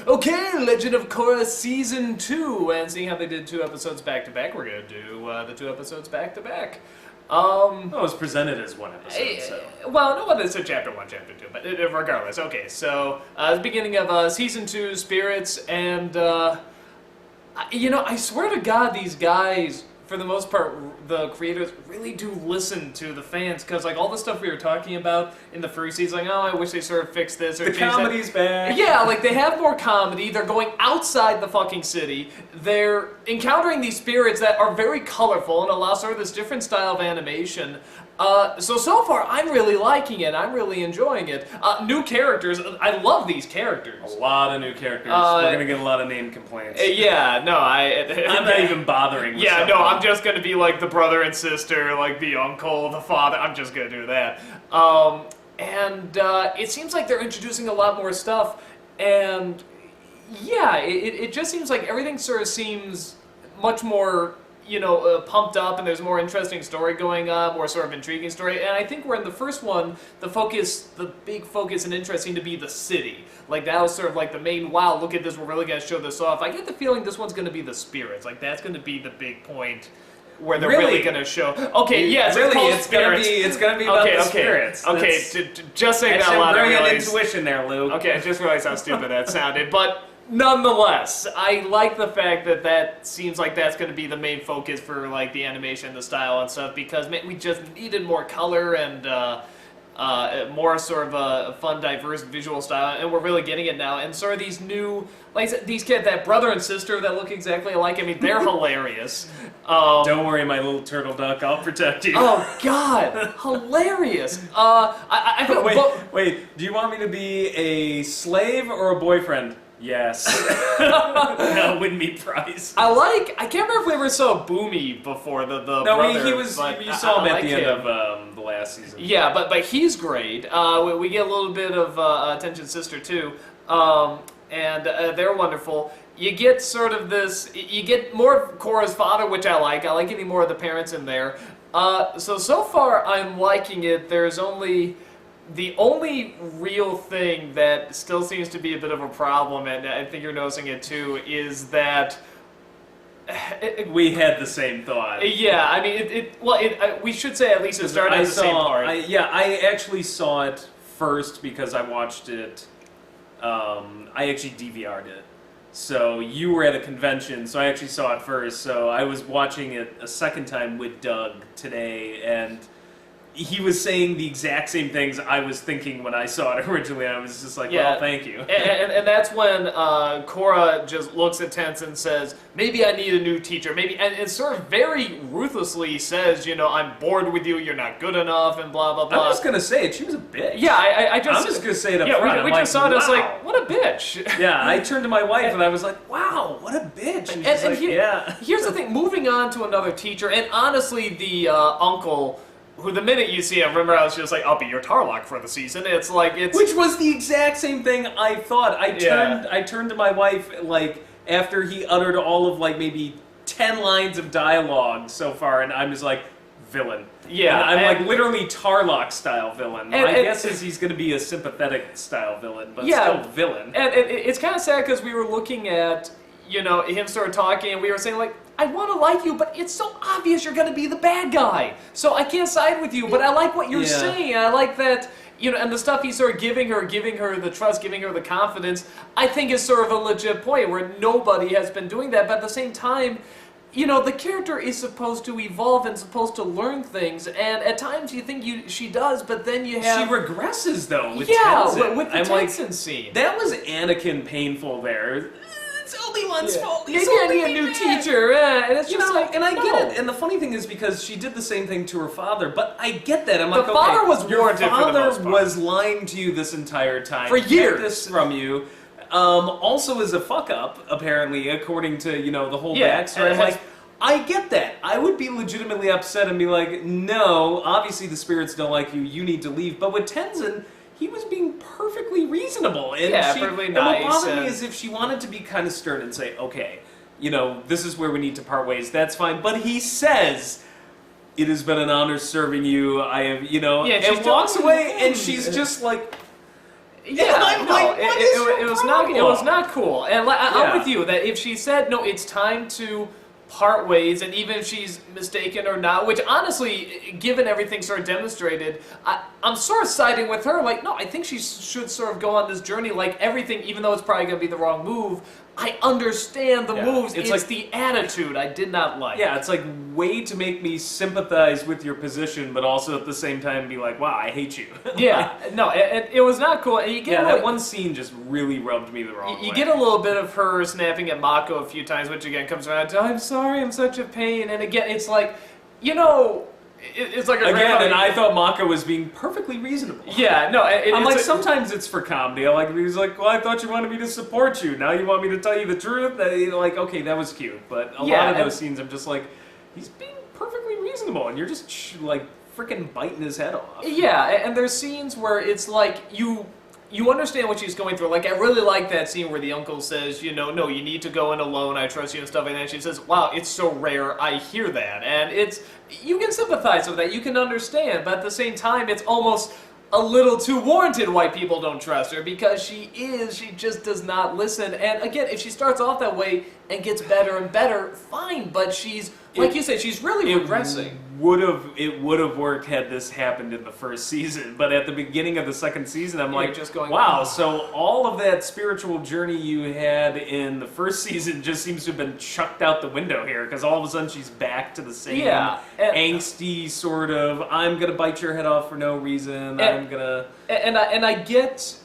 Okay, Legend of Korra Season 2, and seeing how they did 2 episodes back-to-back, we're going to do the 2 episodes back-to-back. Well, it was presented as one episode, so... Well, no, it's a Chapter 1, Chapter 2, but regardless. Okay, so, the beginning of Season 2, Spirits, and, you know, I swear to God, these guys, for the most part, the creators really do listen to the fans, because, like, all the stuff we were talking about in the first season, like, oh, I wish they sort of fixed this or the changed comedy's back. Yeah, like, they have more comedy, they're going outside the fucking city, they're encountering these spirits that are very colorful and allow sort of this different style of animation. So far, I'm really liking it. I'm really enjoying it. New characters. I love these characters. A lot of new characters. We're gonna get a lot of name complaints. Yeah, no, I'm not even bothering with Yeah, no, I'm just gonna be like the brother and sister, like the uncle, the father. I'm just gonna do that. It seems like they're introducing a lot more stuff, and yeah, it just seems like everything sort of seems much more, you know, pumped up, and there's more interesting story going on, more sort of intriguing story. And I think we're in the first one, the big focus and interest seemed to be the city. Like, that was sort of like the main, wow, look at this, we're really going to show this off. I get the feeling this one's going to be the spirits. Like, that's going to be the big point where they're really going to show. Okay, yes, really, it's going to be about the spirits. Okay, just saying that loud. Brilliant intuition there, Luke. Okay, I just realized how stupid that sounded, but nonetheless, I like the fact that that seems like that's going to be the main focus for, like, the animation, the style and stuff, because man, we just needed more color and more sort of a fun, diverse visual style, and we're really getting it now. And sort of these new, like I said, these kids, that brother and sister that look exactly alike, I mean, they're hilarious. Don't worry, my little turtle duck, I'll protect you. Oh, God, hilarious. Wait, do you want me to be a slave or a boyfriend? Yes. No, win me prize. I can't remember if we ever saw Boomy before the no, brother. you saw him at the end of the last season. Yeah, but he's great. We get a little bit of attention sister too, and they're wonderful. You get sort of this, you get more of Korra's father, which I like. I like getting more of the parents in there. So far I'm liking it. The only real thing that still seems to be a bit of a problem, and I think you're noticing it too, is that we had the same thought. Yeah, I mean, we should say at least it started at the same part. I actually saw it first because I watched it. I actually DVR'd it. So you were at a convention, so I actually saw it first. So I was watching it a second time with Doug today, and he was saying the exact same things I was thinking when I saw it originally. I was just like, well, thank you. And that's when Korra just looks at Tense and says, maybe I need a new teacher. Maybe, and it sort of very ruthlessly says, you know, I'm bored with you, you're not good enough, and blah, blah, blah. I'm just going to say it. She was a bitch. Yeah, I'm just going to say it up front. We just saw it as like, what a bitch. Yeah, I turned to my wife and I was like, wow, what a bitch. And here's the thing, moving on to another teacher, and honestly, the uncle, who the minute you see him, remember I was just like, I'll be your Tarlock for the season. It's like, which was the exact same thing I thought. I turned to my wife, like, after he uttered all of, like, maybe 10 lines of dialogue so far, and I'm just like, villain. Yeah. And I'm like, literally Tarlock-style villain. My guess is he's going to be a sympathetic-style villain, but still villain. And it's kind of sad because we were looking at, you know, him start talking, and we were saying, like, I want to like you, but it's so obvious you're going to be the bad guy. So I can't side with you, but I like what you're saying. I like that, you know, and the stuff he's sort of giving her the trust, giving her the confidence, I think is sort of a legit point where nobody has been doing that. But at the same time, you know, the character is supposed to evolve and supposed to learn things, and at times you think she does, but then you have... She regresses, though, with Tenzin. With the Tenzin scene. That was Anakin painful there. It's Obi-Wan's fault. Maybe I need a new teacher. And it's just like, and I get it. And the funny thing is because she did the same thing to her father, but I get that. I'm like, the father was warranted for the most part. Your father was lying to you this entire time. For years. Kept this from you. Also is a fuck-up, apparently, according to, you know, the whole backstory. I'm like, I get that. I would be legitimately upset and be like, no, obviously the spirits don't like you, you need to leave. But with Tenzin, he was being perfectly reasonable. And perfectly nice. And what bothered me is if she wanted to be kind of stern and say, okay, you know, this is where we need to part ways, that's fine. But he says, it has been an honor serving you, I have, you know, and walks away, and she's just like... Yeah, I'm no, like, what is your it was problem? not. It was not cool. And I'm Yeah. with you that if she said no, it's time to part ways, and even if she's mistaken or not, which honestly, given everything sort of demonstrated, I'm sort of siding with her. Like, no, I think she should sort of go on this journey. Like everything, even though it's probably going to be the wrong move, I understand the Yeah. moves. It's It's like- the attitude I did not like. Yeah, it's like way to make me sympathize with your position, but also at the same time be like, wow, I hate you. Yeah, no, it was not cool. And you get Yeah, like, that one scene just really rubbed me the wrong way. You get a little bit of her snapping at Mako a few times, which again comes around to, I'm sorry, I'm such a pain. And again, it's like, you know, it's like a Again, and I thought Mako was being perfectly reasonable. Yeah, no, I'm like, sometimes it's for comedy. I like, he's like, well, I thought you wanted me to support you. Now you want me to tell you the truth? Like, okay, that was cute. But a lot of those scenes, I'm just like, he's being perfectly reasonable, and you're just like freaking biting his head off. Yeah, and there's scenes where it's like you understand what she's going through. Like, I really like that scene where the uncle says, you know, no, you need to go in alone, I trust you, and stuff like that. And she says, wow, it's so rare, I hear that. And you can sympathize with that, you can understand, but at the same time, it's almost a little too warranted why people don't trust her, because she just does not listen. And again, if she starts off that way and gets better and better, fine, but she's, like you said, she's really regressing. It would have worked had this happened in the first season, but at the beginning of the second season, I'm like, just going, wow, oh. so all of that spiritual journey you had in the first season just seems to have been chucked out the window here, because all of a sudden she's back to the same angsty sort of, I'm gonna bite your head off for no reason, I'm gonna... And I get...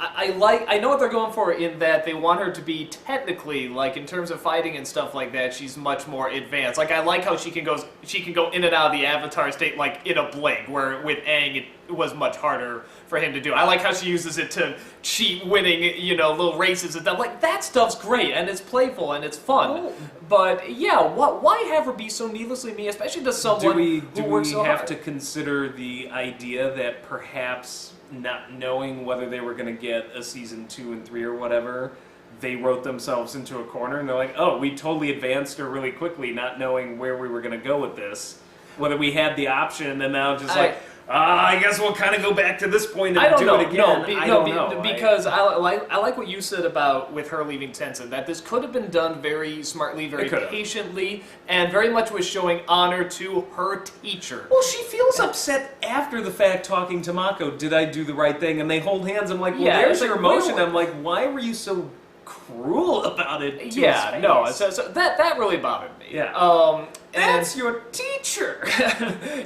I know what they're going for in that they want her to be technically, like in terms of fighting and stuff like that, she's much more advanced. Like, I like how she can go in and out of the avatar state like in a blink, where with Aang it was much harder for him to do. I like how she uses it to cheat winning, you know, little races and stuff. Like, that stuff's great and it's playful and it's fun. Oh. But yeah, why have her be so needlessly mean, especially to someone who works so hard? Do we have to consider the idea that perhaps, not knowing whether they were going to get a season 2 and 3 or whatever, they wrote themselves into a corner and they're like, oh, we totally advanced her really quickly, not knowing where we were going to go with this. Whether we had the option and now just I guess we'll kind of go back to this point and do it again. I don't know. Because I like what you said about with her leaving Tencent, that this could have been done very smartly, very patiently, and very much was showing honor to her teacher. Well, she feels upset after the fact talking to Mako, did I do the right thing? And they hold hands. I'm like, well, there's your emotion. I'm like, why were you so cruel about it to his face? No, so that really bothered me. Yeah. That's your teacher.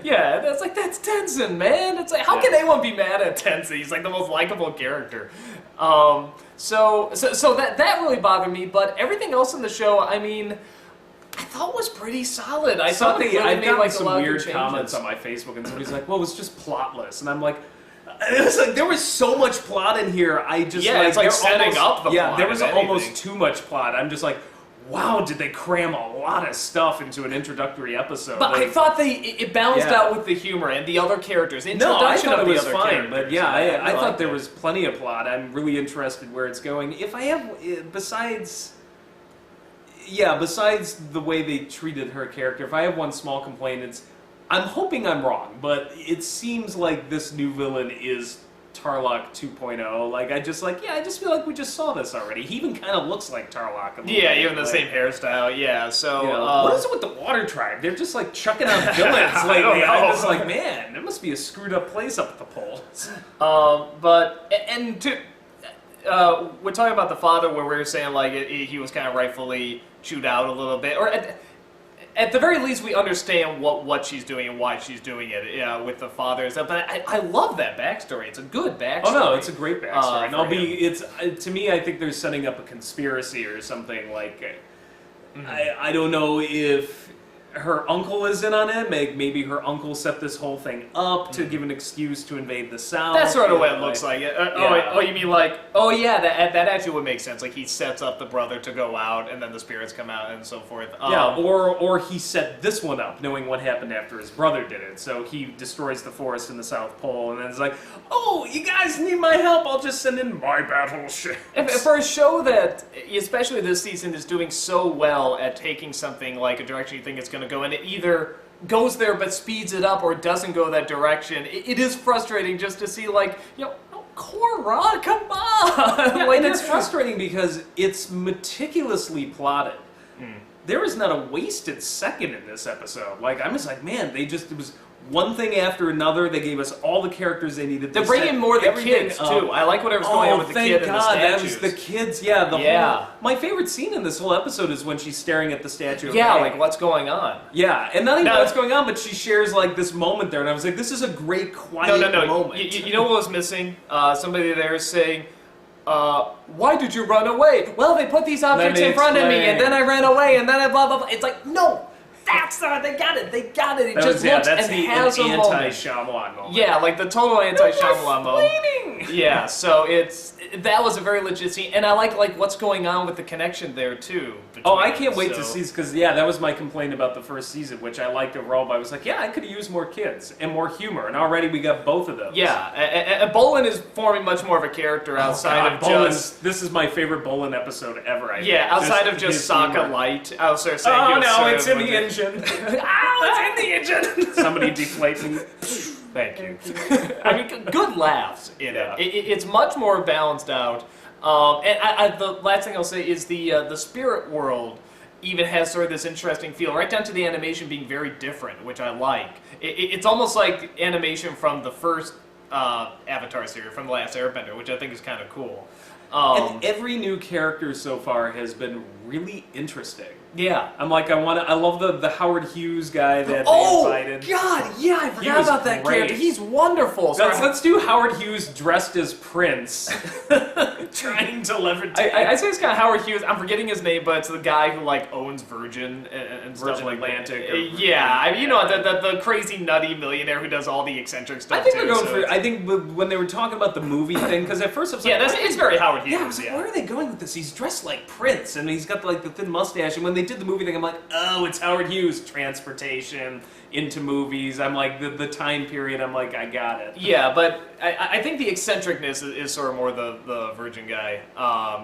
Yeah, that's Tenzin, man. It's like, how can anyone be mad at Tenzin? He's like the most likable character. So that really bothered me. But everything else in the show, I mean, I thought was pretty solid. I thought they really made like some weird comments on my Facebook, and somebody's like, "Well, it was just plotless," and I'm like. It was like there was so much plot in here. I just it's like setting up the plot. Yeah, there was almost too much plot. I'm just like, wow, did they cram a lot of stuff into an introductory episode? But I thought it balanced out with the humor and the other characters. No, I thought it was fine. Characters. But yeah, I thought there was plenty of plot. I'm really interested where it's going. If I have, besides the way they treated her character, if I have one small complaint, it's I'm hoping I'm wrong, but it seems like this new villain is Tarlok 2.0. Like, I just feel like we just saw this already. He even kind of looks like Tarlok a little bit. Even the same hairstyle, yeah. So, you know, what is it with the Water Tribe? They're just like chucking out villains lately. I'm just like, man, it must be a screwed up place up at the polls. We're talking about the father, where we were saying like he was kind of rightfully chewed out a little bit, or at the very least, we understand what she's doing and why she's doing it with the father and stuff. But I love that backstory. It's a good backstory. Oh no, it's a great backstory. And to me, I think they're setting up a conspiracy or something like. I don't know if her uncle is in on it. Maybe her uncle set this whole thing up to give an excuse to invade the South. That's sort of what it looks like. You mean like, that actually would make sense. Like, he sets up the brother to go out, and then the spirits come out, and so forth. Or he set this one up, knowing what happened after his brother did it. So he destroys the forest in the South Pole, and then it's like, oh, you guys need my help, I'll just send in my battleship. For a show that, especially this season, is doing so well at taking something like a direction you think it's going to go, and it either goes there but speeds it up or doesn't go that direction, it is frustrating just to see, like, Korra, come on! Yeah, and it's frustrating because it's meticulously plotted. There is not a wasted second in this episode. Like, I'm just like, man, it was one thing after another. They gave us all the characters they needed. They're bringing more the kids, too. I like whatever's going on with the kid and the statues. That was the kids, yeah. My favorite scene in this whole episode is when she's staring at the statue of May. Like, what's going on? Yeah, and not even what's going on, but she shares, like, this moment there, and I was like, this is a great, quiet moment. You know what was missing? Somebody there saying, why did you run away? Well, they put these objects in front of me, and then I ran away, and then I blah, blah, blah. It's like, no! That's not, they got it. It just looks and has a moment. Anti-Shyamalan moment. Yeah, like the total anti-Shyamalan moment. Explaining. Yeah, so that was a very legit scene, and I like what's going on with the connection there too. Oh, I can't wait to see, because that was my complaint about the first season, which I liked overall. But I was like, I could have used more kids and more humor, and already we got both of those. Yeah, and Bolin is forming much more of a character outside of just. This is my favorite Bolin episode ever. Outside of just Sokka Light. I was sort of saying. Oh no, it's in the engine. It's in the engine. Somebody deflate me. Thank you. I mean, good laughs in it. It's much more balanced out. And the last thing I'll say is the spirit world even has sort of this interesting feel, right down to the animation being very different, which I like. It's almost like animation from the first Avatar series, from the last Airbender, which I think is kind of cool. And every new character so far has been really interesting. Yeah. I'm like, I love the Howard Hughes guy that they invited. Oh, God, yeah, I forgot about that character. He's wonderful. Let's do Howard Hughes dressed as Prince. Trying to levitate. I say it's kind of Howard Hughes. I'm forgetting his name, but it's the guy who, like, owns Virgin and stuff Virgin like Atlantic. The crazy, nutty millionaire who does all the eccentric stuff, I think they're going for, I think when they were talking about the movie thing, because at first I was like, it's very Howard Hughes. Yeah, I was like, where are they going with this? He's dressed like Prince, and he's got, like, the thin mustache, and when they did the movie thing, I'm like, oh, it's Howard Hughes. Transportation into movies. I'm like, the time period, I'm like, I got it. Yeah, but I think the eccentricness is sort of more the Virgin guy.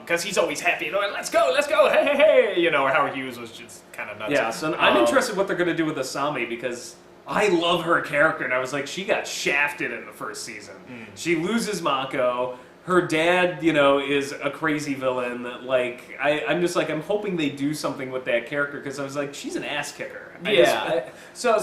Because he's always happy. You know, let's go, hey. You know, or Howard Hughes was just kind of nuts. Yeah, so I'm interested what they're going to do with Asami, because I love her character, and I was like, she got shafted in the first season. She loses Mako. Her dad, is a crazy villain. Like, I'm just like, I'm hoping they do something with that character, because I was like, she's an ass kicker. So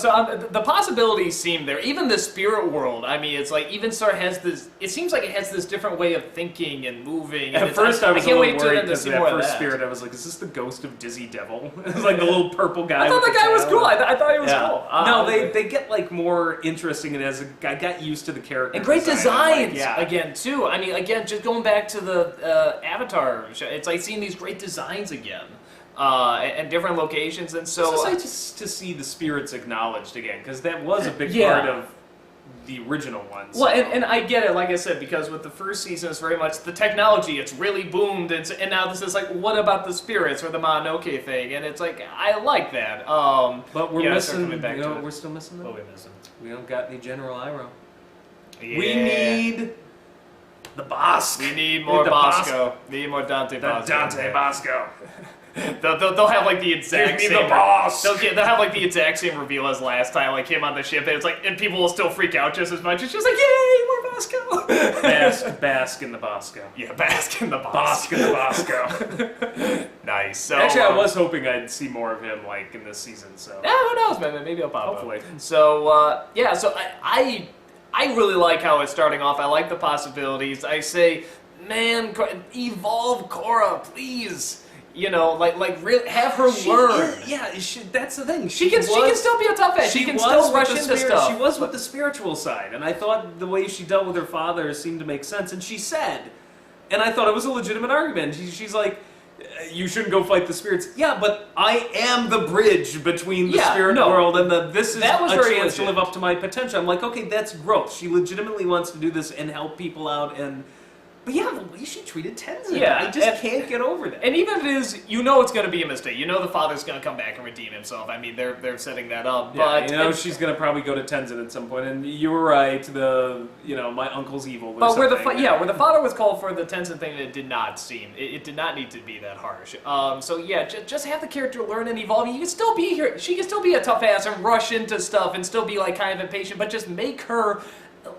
the possibilities seem there. Even the spirit world, I mean, it's like, even sort of has this, it seems like it has this different way of thinking and moving. At first I was a little worried because that first spirit, I was like, is this the ghost of Dizzy Devil? It was like the little purple guy. I thought the guy was cool. I thought he was cool. No, they get like more interesting, and as I got used to the character. And great designs, again, too. I mean, again, just going back to the Avatar show, it's like seeing these great designs again. And different locations, and so it's just to see the spirits acknowledged again, because that was a big part of the original ones. Well, and I get it, like I said, because with the first season, it's very much the technology, it's really boomed, and now this is like, what about the spirits or the Mononoke thing? And it's like, I like that. But we're missing, we're still missing them? What are we missing? We don't got any General Iroh. Yeah. We need the Bossk. We need more Bosco. We need more Dante Bosco. Dante Bosco. They'll have like the exact same. The boss. They'll have like the exact same reveal as last time, like him on the ship. And it's like, and people will still freak out just as much. It's just like, yay, more Bosco. Bask in the Bosco. Yeah, bask in the Bosco. Bask in the Bosco. Nice. So, actually, I was hoping I'd see more of him like in this season. So yeah, who knows, man? Maybe I'll pop hopefully. Up. So so I really like how it's starting off. I like the possibilities. I say, man, evolve Korra, please. Really have her learn. That's the thing. She can still be a tough ass. She can still rush into stuff. She was with the spiritual side, and I thought the way she dealt with her father seemed to make sense. And she said, and I thought it was a legitimate argument. She's like, you shouldn't go fight the spirits. Yeah, but I am the bridge between the spirit world and this is a chance to live up to my potential. I'm like, okay, that's growth. She legitimately wants to do this and help people out and. But yeah, the way she treated Tenzin, I just can't get over that. And even if it is, it's going to be a mistake. The father's going to come back and redeem himself. I mean, they're setting that up. Yeah, but she's going to probably go to Tenzin at some point. And you were right. My uncle's evil. But where the father was called for the Tenzin thing, it did not seem. It did not need to be that harsh. Just have the character learn and evolve. You can still be here. She can still be a tough ass and rush into stuff and still be like kind of impatient. But just make her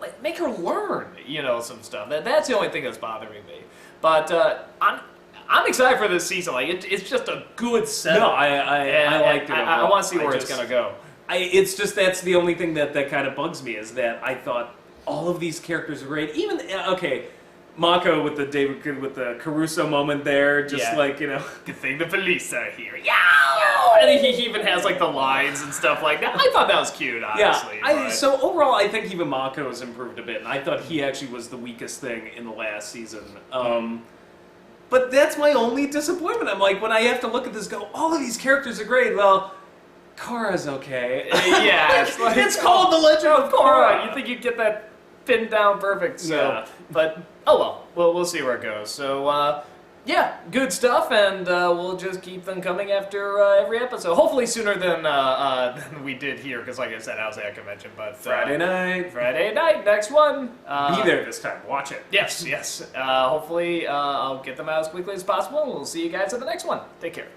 like, make her learn, some stuff. That's the only thing that's bothering me. But I'm excited for this season. Like it's just a good setup. No, I liked it. I want to see where it's gonna go. It's just that's the only thing that kind of bugs me is that I thought all of these characters are great. Even Mako with the Caruso moment there, just Good thing the police are here. Yeah. And he even has like the lines and stuff like that. I thought that was cute, honestly. Yeah. So overall, I think even Mako's improved a bit, and I thought he actually was the weakest thing in the last season. But that's my only disappointment. I'm like, when I have to look at this, go, all of these characters are great. Well, Korra's okay. Yeah, it's called The Legend of Korra. You think you'd get that pinned down perfect? So, yeah. But we'll see where it goes. So good stuff, and we'll just keep them coming after every episode. Hopefully sooner than we did here, because like I said, I was at a convention. But Friday night, next one. Be there this time. Watch it. Yes. Hopefully I'll get them out as quickly as possible. We'll see you guys at the next one. Take care.